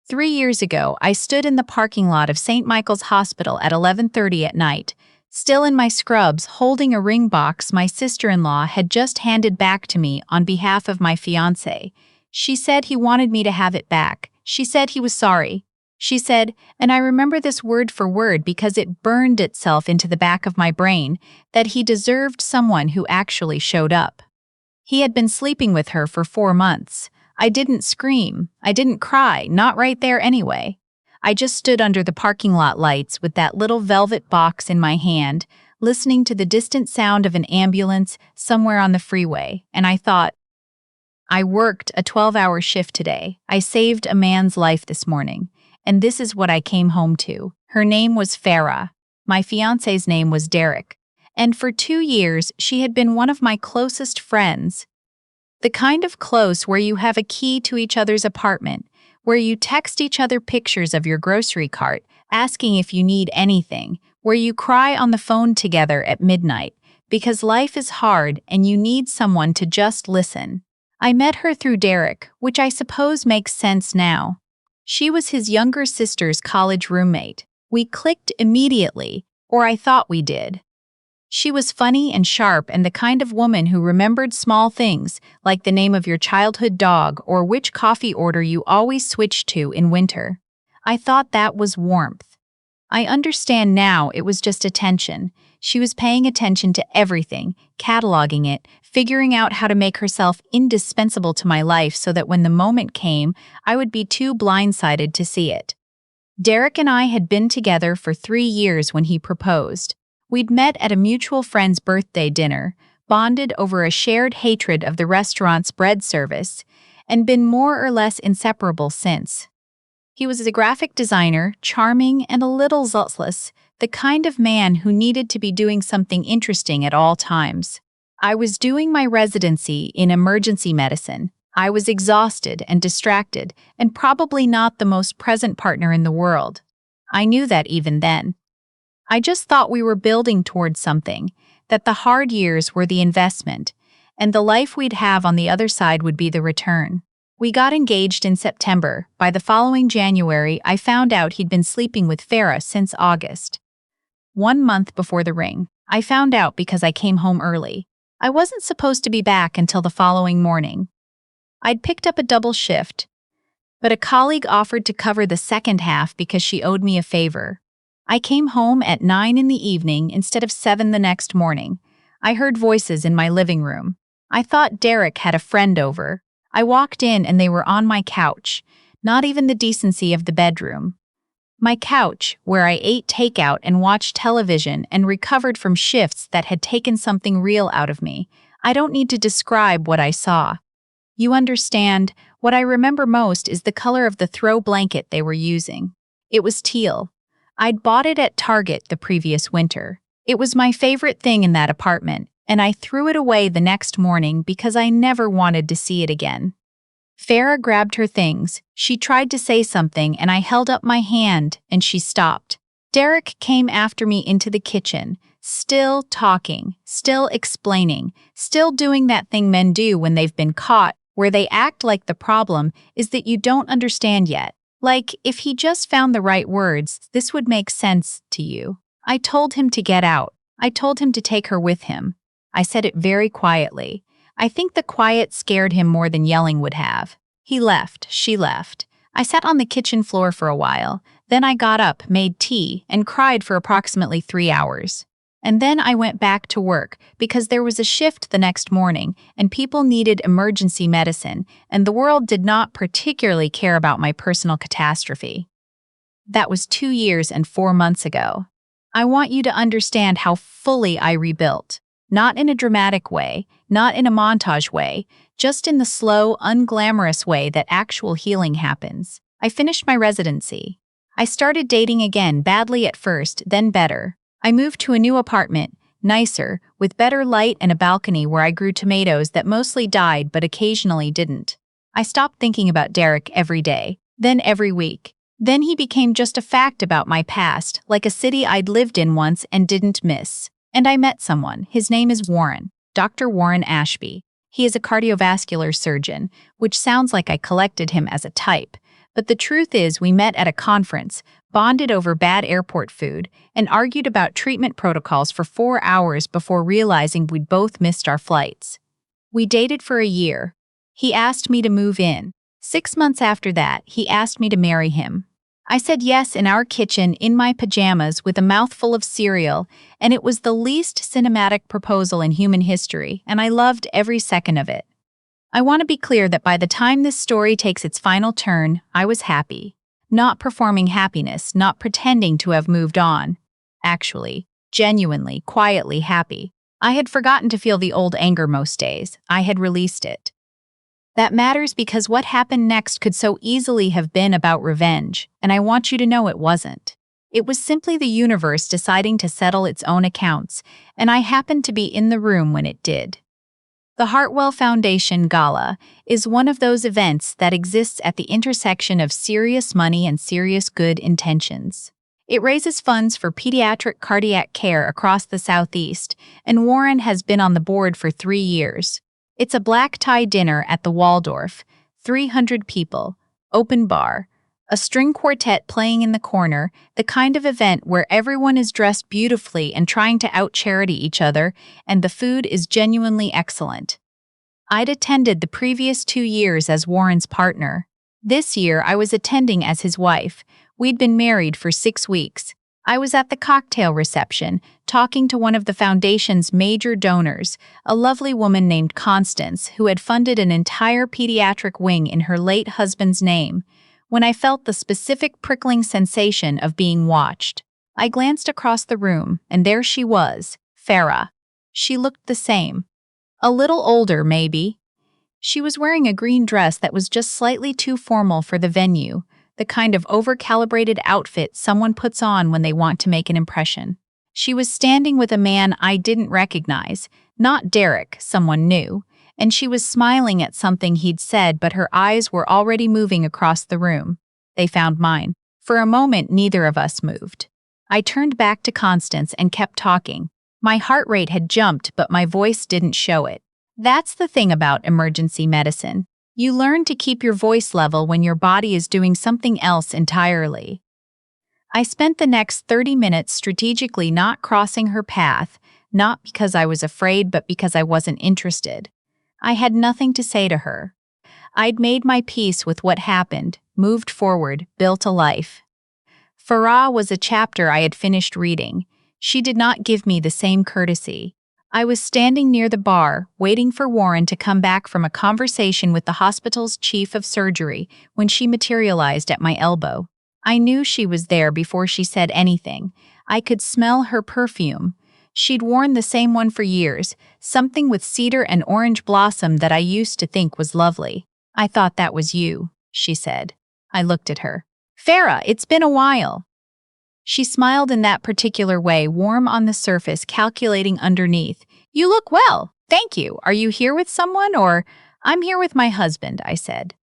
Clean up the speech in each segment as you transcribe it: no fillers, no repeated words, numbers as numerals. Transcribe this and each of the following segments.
3 years ago, I stood in the parking lot of St. Michael's Hospital at 11:30 at night, still in my scrubs, holding a ring box my sister-in-law had just handed back to me on behalf of my fiancé. She said he wanted me to have it back. She said he was sorry. She said, and I remember this word for word because it burned itself into the back of my brain, that he deserved someone who actually showed up. He had been sleeping with her for 4 months. I didn't scream. I didn't cry, not right there anyway. I just stood under the parking lot lights with that little velvet box in my hand, listening to the distant sound of an ambulance somewhere on the freeway, and I thought, I worked a 12-hour shift today. I saved a man's life this morning, and this is what I came home to. Her name was Farah. My fiancé's name was Derek, and for 2 years she had been one of my closest friends. The kind of close where you have a key to each other's apartment, where you text each other pictures of your grocery cart, asking if you need anything, where you cry on the phone together at midnight, because life is hard and you need someone to just listen. I met her through Derek, which I suppose makes sense now. She was his younger sister's college roommate. We clicked immediately, or I thought we did. She was funny and sharp and the kind of woman who remembered small things, like the name of your childhood dog or which coffee order you always switched to in winter. I thought that was warmth. I understand now it was just attention. She was paying attention to everything, cataloging it, figuring out how to make herself indispensable to my life so that when the moment came, I would be too blindsided to see it. Derek and I had been together for 3 years when he proposed. We'd met at a mutual friend's birthday dinner, bonded over a shared hatred of the restaurant's bread service, and been more or less inseparable since. He was a graphic designer, charming and a little zealous, the kind of man who needed to be doing something interesting at all times. I was doing my residency in emergency medicine. I was exhausted and distracted, and probably not the most present partner in the world. I knew that even then. I just thought we were building towards something, that the hard years were the investment, and the life we'd have on the other side would be the return. We got engaged in September. By the following January, I found out he'd been sleeping with Farah since August. 1 month before the ring, I found out because I came home early. I wasn't supposed to be back until the following morning. I'd picked up a double shift, but a colleague offered to cover the second half because she owed me a favor. I came home at 9 in the evening instead of 7 the next morning. I heard voices in my living room. I thought Derek had a friend over. I walked in and they were on my couch, not even the decency of the bedroom. My couch, where I ate takeout and watched television and recovered from shifts that had taken something real out of me. I don't need to describe what I saw. You understand, what I remember most is the color of the throw blanket they were using. It was teal. I'd bought it at Target the previous winter. It was my favorite thing in that apartment, and I threw it away the next morning because I never wanted to see it again. Farah grabbed her things. She tried to say something, and I held up my hand, and she stopped. Derek came after me into the kitchen, still talking, still explaining, still doing that thing men do when they've been caught, where they act like the problem is that you don't understand yet. Like, if he just found the right words, this would make sense to you. I told him to get out. I told him to take her with him. I said it very quietly. I think the quiet scared him more than yelling would have. He left. She left. I sat on the kitchen floor for a while. Then I got up, made tea, and cried for approximately 3 hours. And then I went back to work because there was a shift the next morning and people needed emergency medicine, and the world did not particularly care about my personal catastrophe. That was 2 years and 4 months ago. I want you to understand how fully I rebuilt. Not in a dramatic way, not in a montage way, just in the slow, unglamorous way that actual healing happens. I finished my residency. I started dating again, badly at first, then better. I moved to a new apartment, nicer, with better light and a balcony where I grew tomatoes that mostly died but occasionally didn't. I stopped thinking about Derek every day, then every week. Then he became just a fact about my past, like a city I'd lived in once and didn't miss. And I met someone. His name is Warren, Dr. Warren Ashby. He is a cardiovascular surgeon, which sounds like I collected him as a type, But the truth is, we met at a conference, bonded over bad airport food, and argued about treatment protocols for 4 hours before realizing we'd both missed our flights. We dated for a year. He asked me to move in. 6 months after that, he asked me to marry him. I said yes in our kitchen in my pajamas with a mouthful of cereal, and it was the least cinematic proposal in human history, and I loved every second of it. I want to be clear that by the time this story takes its final turn, I was happy. Not performing happiness, not pretending to have moved on. Actually, genuinely, quietly happy. I had forgotten to feel the old anger most days. I had released it. That matters because what happened next could so easily have been about revenge, and I want you to know it wasn't. It was simply the universe deciding to settle its own accounts, and I happened to be in the room when it did. The Hartwell Foundation Gala is one of those events that exists at the intersection of serious money and serious good intentions. It raises funds for pediatric cardiac care across the Southeast, and Warren has been on the board for 3 years. It's a black-tie dinner at the Waldorf, 300 people, open bar, a string quartet playing in the corner, the kind of event where everyone is dressed beautifully and trying to out-charity each other, and the food is genuinely excellent. I'd attended the previous 2 years as Warren's partner. This year, I was attending as his wife. We'd been married for 6 weeks. I was at the cocktail reception, talking to one of the foundation's major donors, a lovely woman named Constance, who had funded an entire pediatric wing in her late husband's name, when I felt the specific prickling sensation of being watched. I glanced across the room, and there she was, Farah. She looked the same. A little older, maybe. She was wearing a green dress that was just slightly too formal for the venue, the kind of over-calibrated outfit someone puts on when they want to make an impression. She was standing with a man I didn't recognize, not Derek, someone new, and she was smiling at something he'd said, but her eyes were already moving across the room. They found mine. For a moment, neither of us moved. I turned back to Constance and kept talking. My heart rate had jumped, but my voice didn't show it. That's the thing about emergency medicine. You learn to keep your voice level when your body is doing something else entirely. I spent the next 30 minutes strategically not crossing her path, not because I was afraid, but because I wasn't interested. I had nothing to say to her. I'd made my peace with what happened, moved forward, built a life. Farah was a chapter I had finished reading. She did not give me the same courtesy. I was standing near the bar, waiting for Warren to come back from a conversation with the hospital's chief of surgery when she materialized at my elbow. I knew she was there before she said anything. I could smell her perfume. She'd worn the same one for years, something with cedar and orange blossom that I used to think was lovely. "I thought that was you," she said. I looked at her. "Farah, it's been a while." She smiled in that particular way, warm on the surface, calculating underneath. "You look well. Thank you. Are you here with someone or—" "I'm here with my husband," I said.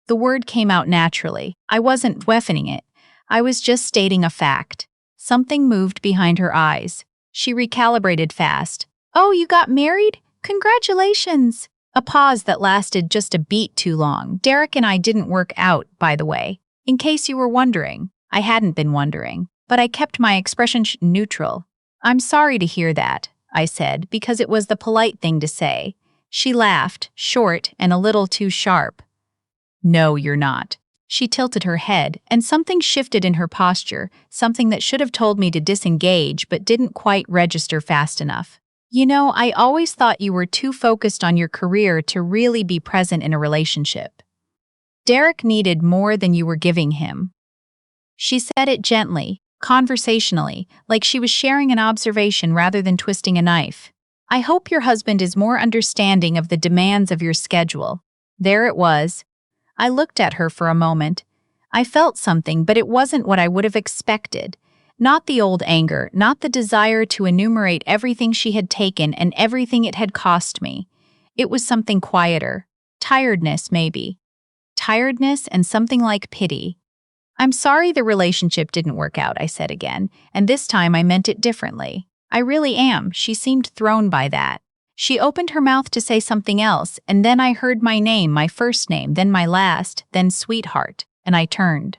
The word came out naturally. I wasn't weaponing it. I was just stating a fact. Something moved behind her eyes. She recalibrated fast. "Oh, you got married? Congratulations!" A pause that lasted just a beat too long. Derek and I didn't work out, by the way. In case you were wondering. I hadn't been wondering, but I kept my expression neutral. "I'm sorry to hear that," I said, because it was the polite thing to say. She laughed, short and a little too sharp. "No, you're not." She tilted her head, and something shifted in her posture, something that should have told me to disengage but didn't quite register fast enough. "You know, I always thought you were too focused on your career to really be present in a relationship. Derek needed more than you were giving him." She said it gently, conversationally, like she was sharing an observation rather than twisting a knife. "I hope your husband is more understanding of the demands of your schedule." There it was. I looked at her for a moment. I felt something, but it wasn't what I would have expected. Not the old anger, not the desire to enumerate everything she had taken and everything it had cost me. It was something quieter. Tiredness, maybe. Tiredness and something like pity. "I'm sorry the relationship didn't work out," I said again, and this time I meant it differently. "I really am." She seemed thrown by that. She opened her mouth to say something else, and then I heard my name, my first name, then my last, then sweetheart. and I turned.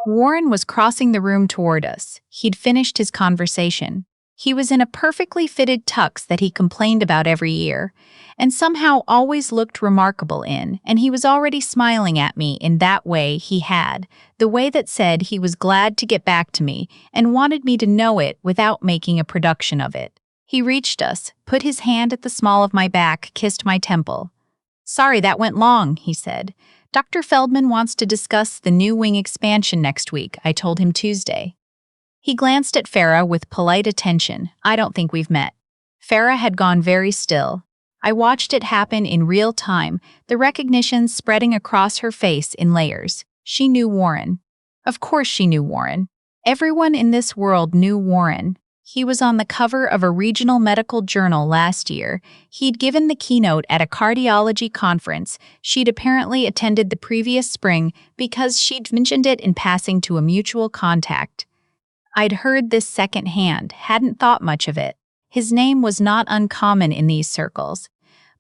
Warren was crossing the room toward us. He'd finished his conversation. He was in a perfectly fitted tux that he complained about every year, and somehow always looked remarkable in, and he was already smiling at me in that way he had, the way that said he was glad to get back to me and wanted me to know it without making a production of it. He reached us, put his hand at the small of my back, kissed my temple. "Sorry that went long," he said. "Dr. Feldman wants to discuss the new wing expansion next week," I told him Tuesday. He glanced at Farah with polite attention. "I don't think we've met." Farah had gone very still. I watched it happen in real time, the recognition spreading across her face in layers. She knew Warren. Of course she knew Warren. Everyone in this world knew Warren. He was on the cover of a regional medical journal last year. He'd given the keynote at a cardiology conference she'd apparently attended the previous spring because she'd mentioned it in passing to a mutual contact. I'd heard this secondhand, hadn't thought much of it. His name was not uncommon in these circles.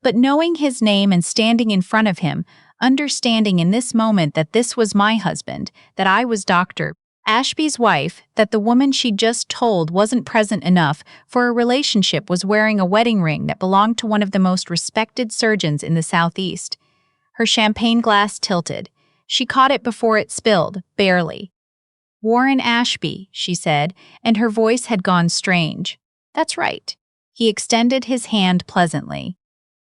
But knowing his name and standing in front of him, understanding in this moment that this was my husband, that I was Dr. Ashby's wife, that the woman she'd just told wasn't present enough for a relationship was wearing a wedding ring that belonged to one of the most respected surgeons in the Southeast. Her champagne glass tilted. She caught it before it spilled, barely. "Warren Ashby," she said, and her voice had gone strange. "That's right." He extended his hand pleasantly.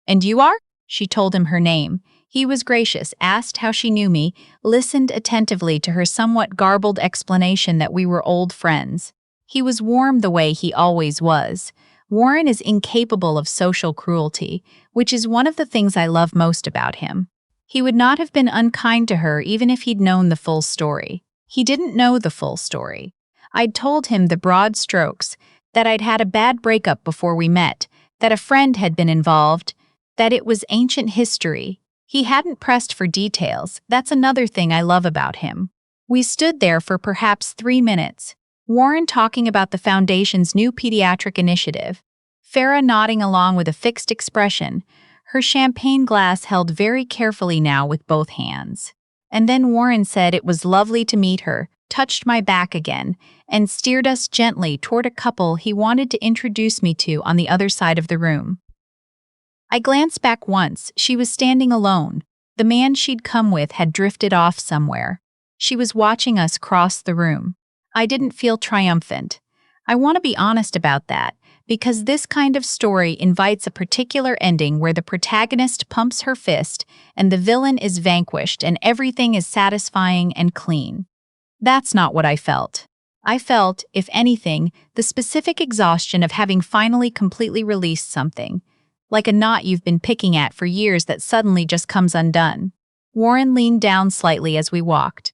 "And you are?" She told him her name. He was gracious, asked how she knew me, listened attentively to her somewhat garbled explanation that we were old friends. He was warm the way he always was. Warren is incapable of social cruelty, which is one of the things I love most about him. He would not have been unkind to her even if he'd known the full story. He didn't know the full story. I'd told him the broad strokes, that I'd had a bad breakup before we met, that a friend had been involved, that it was ancient history. He hadn't pressed for details. That's another thing I love about him. We stood there for perhaps 3 minutes, Warren talking about the Foundation's new pediatric initiative, Farah nodding along with a fixed expression, her champagne glass held very carefully now with both hands. And then Warren said it was lovely to meet her, touched my back again, and steered us gently toward a couple he wanted to introduce me to on the other side of the room. I glanced back once. She was standing alone. The man she'd come with had drifted off somewhere. She was watching us cross the room. I didn't feel triumphant. I want to be honest about that, because this kind of story invites a particular ending where the protagonist pumps her fist and the villain is vanquished and everything is satisfying and clean. That's not what I felt. I felt, if anything, the specific exhaustion of having finally completely released something, like a knot you've been picking at for years that suddenly just comes undone. Warren leaned down slightly as we walked.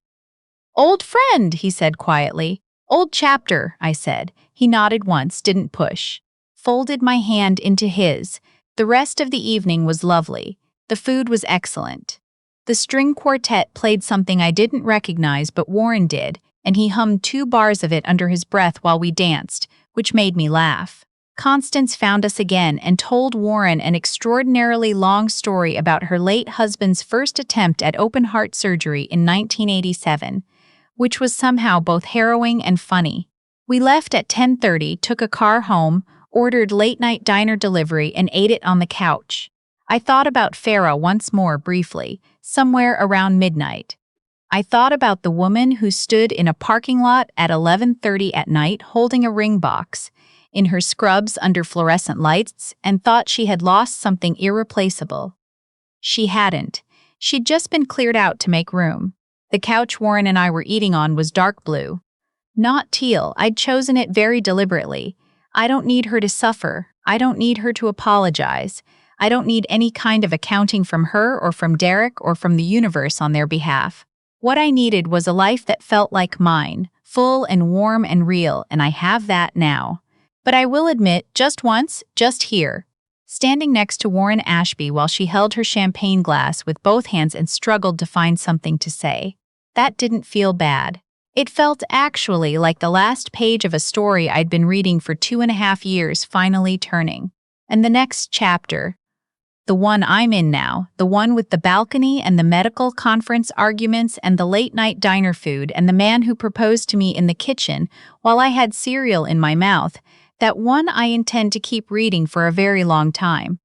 "Old friend," he said quietly. "Old chapter," I said. He nodded once, didn't push. Folded my hand into his. The rest of the evening was lovely. The food was excellent. The string quartet played something I didn't recognize but Warren did, and he hummed 2 bars of it under his breath while we danced, which made me laugh. Constance found us again and told Warren an extraordinarily long story about her late husband's first attempt at open-heart surgery in 1987, which was somehow both harrowing and funny. We left at 10:30, took a car home, ordered late-night diner delivery, and ate it on the couch. I thought about Farah once more briefly, somewhere around midnight. I thought about the woman who stood in a parking lot at 11:30 at night holding a ring box, in her scrubs under fluorescent lights, and thought she had lost something irreplaceable. She hadn't. She'd just been cleared out to make room. The couch Warren and I were eating on was dark blue. Not teal. I'd chosen it very deliberately. I don't need her to suffer. I don't need her to apologize. I don't need any kind of accounting from her or from Derek or from the universe on their behalf. What I needed was a life that felt like mine, full and warm and real, and I have that now. But I will admit, just once, just here, standing next to Warren Ashby while she held her champagne glass with both hands and struggled to find something to say, that didn't feel bad. It felt actually like the last page of a story I'd been reading for 2.5 years finally turning. And the next chapter, The one I'm in now, the one with the balcony and the medical conference arguments and the late-night diner food and the man who proposed to me in the kitchen while I had cereal in my mouth, that one I intend to keep reading for a very long time.